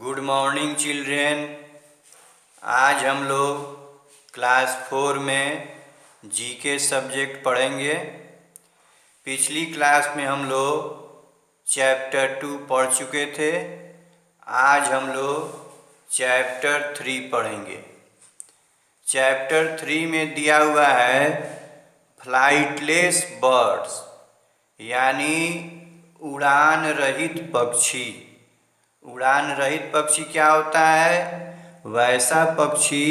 Good morning children. आज हम लोग क्लास 4 में जीके सब्जेक्ट पढ़ेंगे। पिछली क्लास में हम लोग चैप्टर 2 पढ़ चुके थे। आज हम लोग चैप्टर 3 पढ़ेंगे। चैप्टर 3 में दिया हुआ है फ्लाइटलेस बर्ड्स, यानी उड़ान रहित पक्षी। उड़ान रहित पक्षी क्या होता है? वैसा पक्षी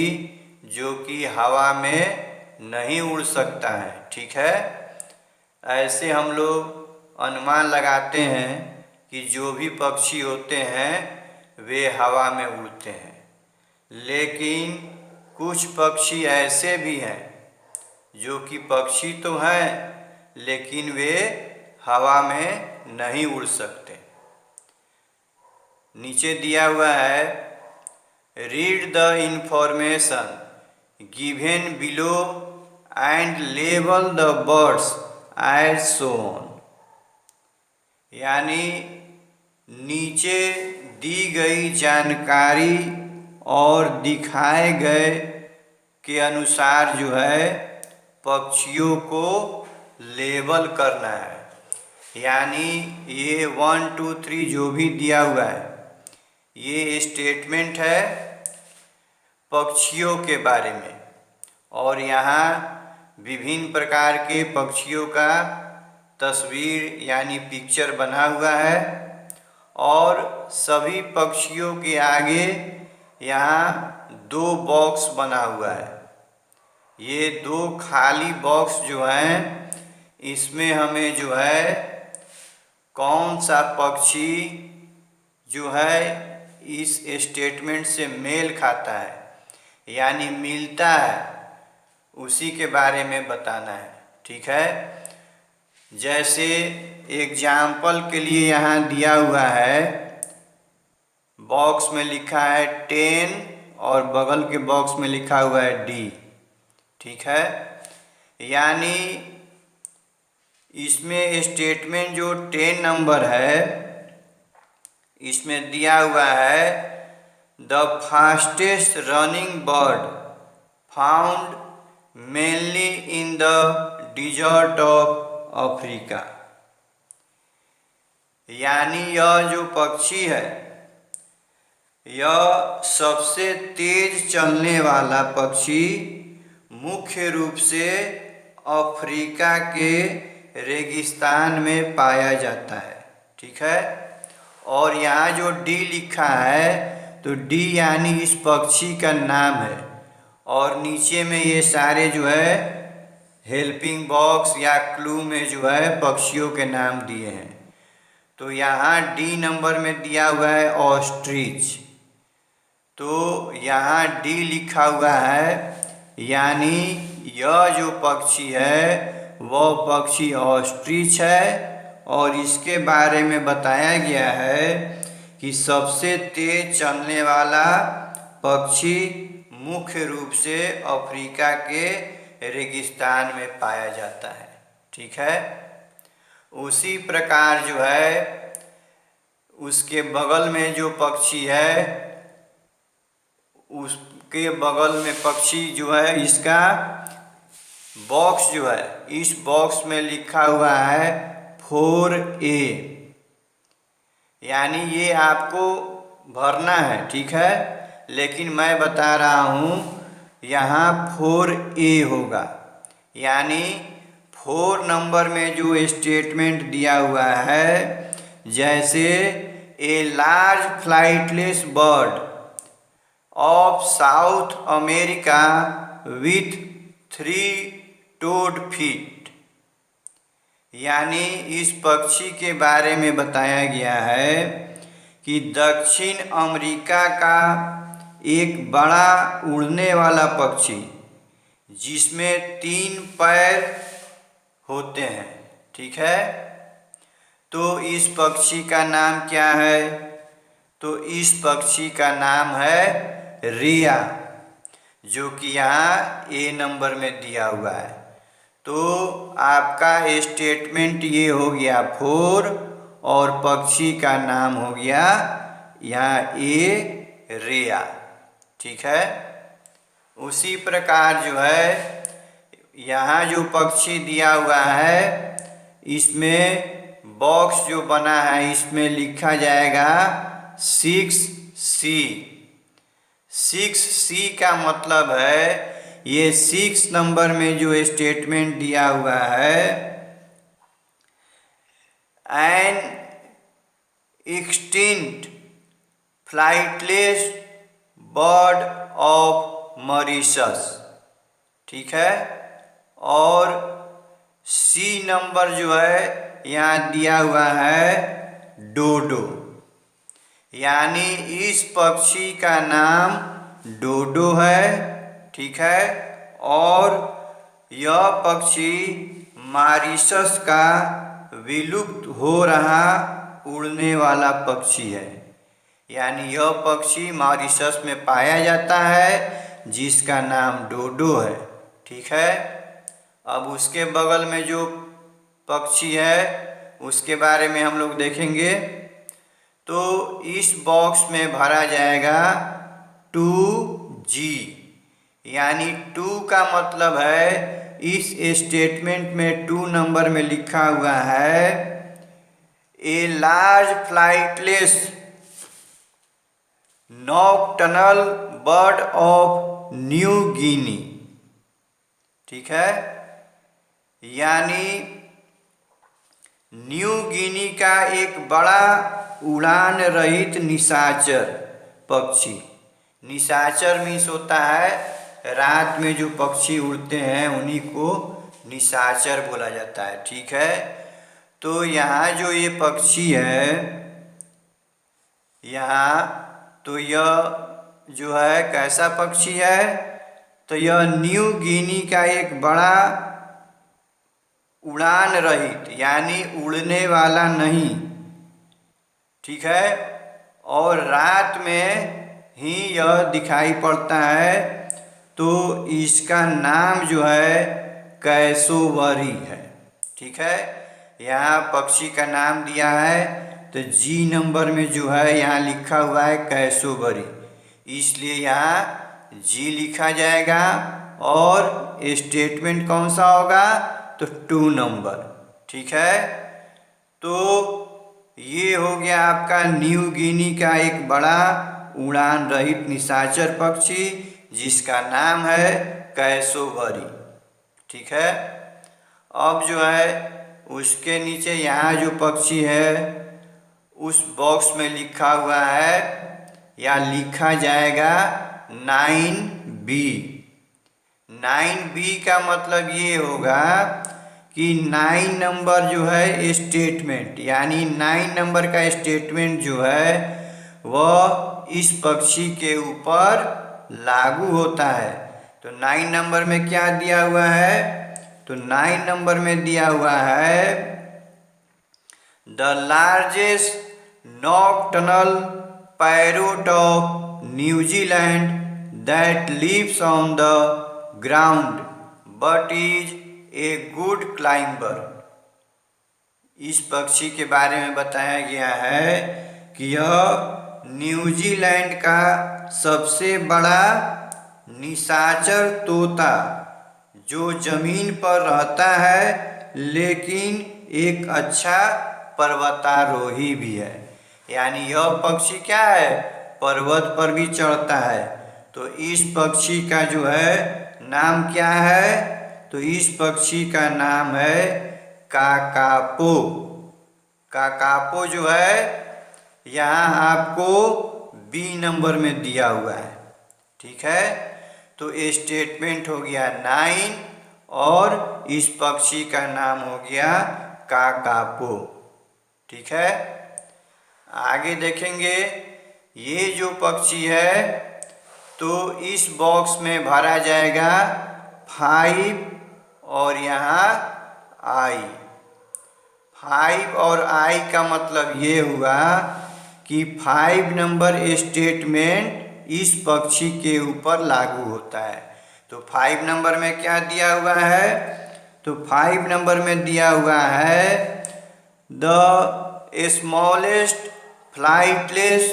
जो कि हवा में नहीं उड़ सकता है। ठीक है, ऐसे हम लोग अनुमान लगाते हैं कि जो भी पक्षी होते हैं वे हवा में उड़ते हैं, लेकिन कुछ पक्षी ऐसे भी हैं जो कि पक्षी तो हैं लेकिन वे हवा में नहीं उड़ सकते। नीचे दिया हुआ है, read the information given below and label the birds as shown, यानी नीचे दी गई जानकारी और दिखाए गए के अनुसार जो है पक्षियों को लेबल करना है। यानी ये 1, 2, 3 जो भी दिया हुआ है ये स्टेटमेंट है पक्षियों के बारे में, और यहाँ विभिन्न प्रकार के पक्षियों का तस्वीर यानी पिक्चर बना हुआ है, और सभी पक्षियों के आगे यहाँ 2 बॉक्स बना हुआ है। ये 2 खाली बॉक्स जो हैं इसमें हमें जो है कौन सा पक्षी जो है इस स्टेटमेंट से मेल खाता है यानी मिलता है, उसी के बारे में बताना है। ठीक है, जैसे एग्जाम्पल के लिए यहाँ दिया हुआ है, बॉक्स में लिखा है 10 और बगल के बॉक्स में लिखा हुआ है D। ठीक है, यानी इसमें स्टेटमेंट जो 10 नंबर है इसमें दिया हुआ है, the fastest running bird found mainly in the desert of Africa, यानी यह जो पक्षी है यह सबसे तेज चलने वाला पक्षी मुख्य रूप से अफ्रीका के रेगिस्तान में पाया जाता है। ठीक है, और यहाँ जो D लिखा है तो D यानी इस पक्षी का नाम है, और नीचे में ये सारे जो है हेल्पिंग बॉक्स या क्लू में जो है पक्षियों के नाम दिए हैं। तो यहाँ D नंबर में दिया हुआ है ऑस्ट्रिच, तो यहाँ D लिखा हुआ है, यानी यह जो पक्षी है वह पक्षी ऑस्ट्रिच है, और इसके बारे में बताया गया है कि सबसे तेज चलने वाला पक्षी मुख्य रूप से अफ्रीका के रेगिस्तान में पाया जाता है। ठीक है, उसी प्रकार जो है उसके बगल में जो पक्षी है उसके बगल में पक्षी जो है इसका बॉक्स जो है इस बॉक्स में लिखा हुआ है 4A, यानी ये आपको भरना है। ठीक है, लेकिन मैं बता रहा हूँ यहाँ 4A होगा, यानी 4 नंबर में जो स्टेटमेंट दिया हुआ है, जैसे a large flightless bird of South America with 3 toed feet, यानी इस पक्षी के बारे में बताया गया है कि दक्षिण अमेरिका का एक बड़ा उड़ने वाला पक्षी जिसमें 3 पैर होते हैं। ठीक है, तो इस पक्षी का नाम क्या है? तो इस पक्षी का नाम है रिया, जो कि यहाँ A नंबर में दिया हुआ है। तो आपका स्टेटमेंट ये हो गया 4 और पक्षी का नाम हो गया यहाँ ए रेया। ठीक है, उसी प्रकार जो है यहाँ जो पक्षी दिया हुआ है इसमें बॉक्स जो बना है इसमें लिखा जाएगा 6C। 6C का मतलब है ये 6 नंबर में जो स्टेटमेंट दिया हुआ है, N extinct flightless bird of Mauritius. ठीक है, और सी नंबर जो है यहाँ दिया हुआ है डोडो, यानी इस पक्षी का नाम डोडो है। ठीक है, और यह पक्षी मॉरिशस का विलुप्त हो रहा उड़ने वाला पक्षी है, यानी यह पक्षी मॉरिशस में पाया जाता है जिसका नाम डोडो है। ठीक है, अब उसके बगल में जो पक्षी है उसके बारे में हम लोग देखेंगे। तो इस बॉक्स में भरा जाएगा 2G, यानी 2 का मतलब है इस स्टेटमेंट में 2 नंबर में लिखा हुआ है ए large flightless nocturnal bird of New Guinea. ठीक है, यानी न्यू गिनी का एक बड़ा उड़ान रहित निशाचर पक्षी। निशाचर मीन्स होता है रात में जो पक्षी उड़ते हैं उन्हीं को निशाचर बोला जाता है। ठीक है, तो यहाँ जो ये पक्षी है यहाँ, तो यह जो है कैसा पक्षी है, तो यह न्यू गिनी का एक बड़ा उड़ान रहित यानी उड़ने वाला नहीं। ठीक है, और रात में ही यह दिखाई पड़ता है, तो इसका नाम जो है कैसोवरी है। ठीक है, यहाँ पक्षी का नाम दिया है तो जी नंबर में जो है यहाँ लिखा हुआ है कैसोवरी, इसलिए यहाँ जी लिखा जाएगा। और स्टेटमेंट कौन सा होगा, तो 2 नंबर। ठीक है, तो ये हो गया आपका न्यू गिनी का एक बड़ा उड़ान रहित निशाचर पक्षी जिसका नाम है कैसोवरी। ठीक है, अब जो है उसके नीचे यहाँ जो पक्षी है उस बॉक्स में लिखा हुआ है या लिखा जाएगा 9B। 9B का मतलब ये होगा कि 9 नंबर जो है स्टेटमेंट, यानी 9 नंबर का स्टेटमेंट जो है वह इस पक्षी के ऊपर लागू होता है। तो 9 नंबर में क्या दिया हुआ है, तो 9 नंबर में दिया हुआ है the largest nocturnal parrot of New Zealand that lives on the ground but is a good climber. इस पक्षी के बारे में बताया गया है कि यह न्यूजीलैंड का सबसे बड़ा निशाचर तोता जो जमीन पर रहता है लेकिन एक अच्छा पर्वतारोही भी है, यानी यह पक्षी क्या है, पर्वत पर भी चढ़ता है। तो इस पक्षी का जो है नाम क्या है, तो इस पक्षी का नाम है काकापो। काकापो जो है यहाँ आपको बी नंबर में दिया हुआ है। ठीक है, तो स्टेटमेंट हो गया 9 और इस पक्षी का नाम हो गया काकापो। ठीक है, आगे देखेंगे ये जो पक्षी है तो इस बॉक्स में भरा जाएगा 5 और यहाँ I। 5 और I का मतलब ये हुआ कि 5 नंबर स्टेटमेंट इस पक्षी के ऊपर लागू होता है। तो 5 नंबर में क्या दिया हुआ है, तो 5 नंबर में दिया हुआ है the smallest flightless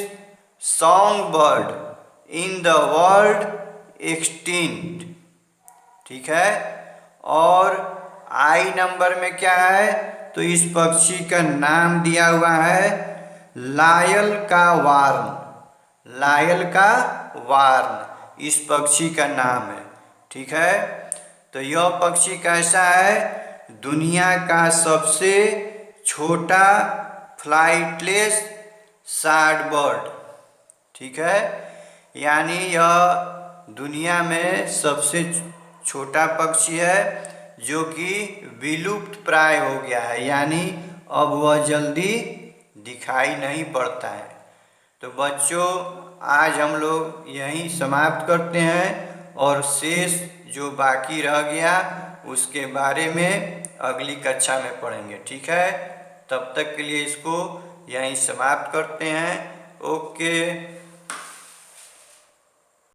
song bird in the world extinct. ठीक है। और आई नंबर में क्या है, तो इस पक्षी का नाम दिया हुआ है लायल का वार्न। लायल का वार्न इस पक्षी का नाम है। ठीक है। तो यह पक्षी कैसा है, दुनिया का सबसे छोटा फ्लाइटलेस शार्ड बर्ड। ठीक है। यानी यह दुनिया में सबसे छोटा पक्षी है जो कि विलुप्त प्राय हो गया है, यानी अब वह जल्दी दिखाई नहीं पड़ता है। तो बच्चों, आज हम लोग यहीं समाप्त करते हैं और शेष जो बाकी रह गया उसके बारे में अगली कक्षा में पढ़ेंगे। ठीक है। तब तक के लिए इसको यहीं समाप्त करते हैं। ओके।